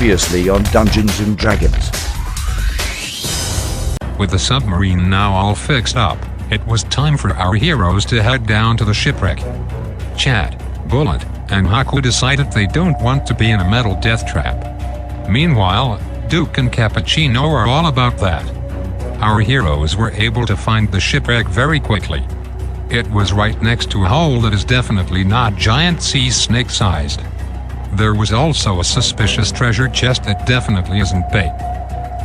Previously on Dungeons and Dragons. With the submarine now all fixed up, it was time for our heroes to head down to the shipwreck. Chad, Bullet, and Haku decided they don't want to be in a metal death trap. Meanwhile, Duke and Cappuccino are all about that. Our heroes were able to find the shipwreck very quickly. It was right next to a hole that is definitely not giant sea snake sized. There was also a suspicious treasure chest that definitely isn't bait.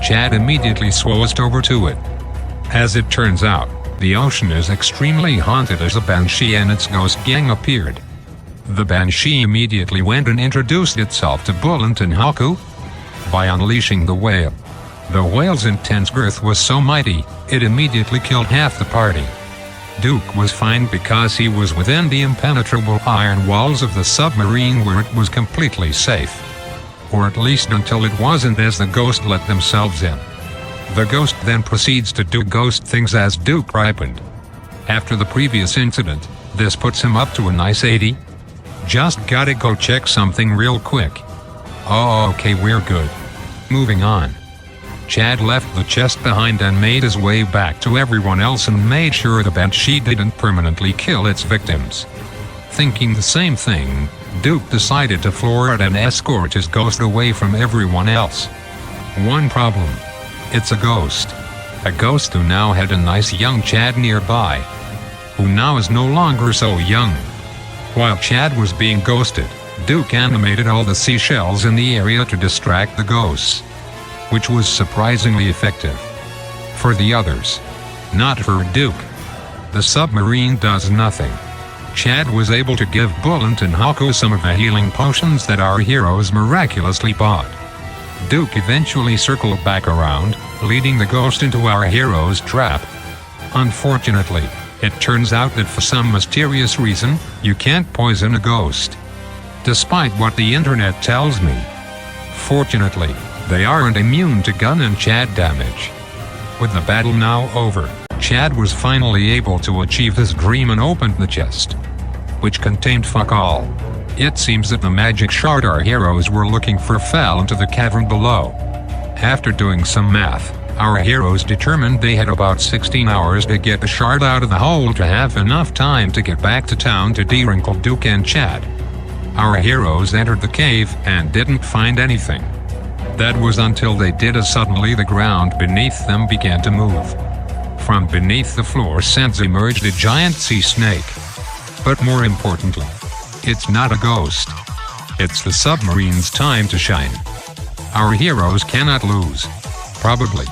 Chad immediately swoosed over to it. As it turns out, the ocean is extremely haunted as a banshee and its ghost gang appeared. The banshee immediately went and introduced itself to Bullet and Haku by unleashing the whale. The whale's intense girth was so mighty, it immediately killed half the party. Duke was fine because he was within the impenetrable iron walls of the submarine where it was completely safe. Or at least until it wasn't, as the ghost let themselves in. The ghost then proceeds to do ghost things as Duke ripened. After the previous incident, this puts him up to a nice 80. Just gotta go check something real quick. Oh, okay, we're good. Moving on. Chad left the chest behind and made his way back to everyone else and made sure the banshee didn't permanently kill its victims. Thinking the same thing, Duke decided to floor it and escort his ghost away from everyone else. One problem. It's a ghost. A ghost who now had a nice young Chad nearby. Who now is no longer so young. While Chad was being ghosted, Duke animated all the seashells in the area to distract the ghosts, which was surprisingly effective. For the others, not for Duke, the submarine does nothing. Chad was able to give Bullet and Haku some of the healing potions that our heroes miraculously bought. Duke eventually circled back around, leading the ghost into our heroes' trap. Unfortunately, it turns out that for some mysterious reason, you can't poison a ghost. Despite what the internet tells me. Fortunately, they aren't immune to gun and Chad damage. With the battle now over, Chad was finally able to achieve his dream and opened the chest, which contained fuck all. It seems that the magic shard our heroes were looking for fell into the cavern below. After doing some math, our heroes determined they had about 16 hours to get the shard out of the hole to have enough time to get back to town to de-wrinkle Duke and Chad. Our heroes entered the cave and didn't find anything. That was until they did, as suddenly the ground beneath them began to move. From beneath the floor sands emerged a giant sea snake. But more importantly, it's not a ghost. It's the submarine's time to shine. Our heroes cannot lose. Probably.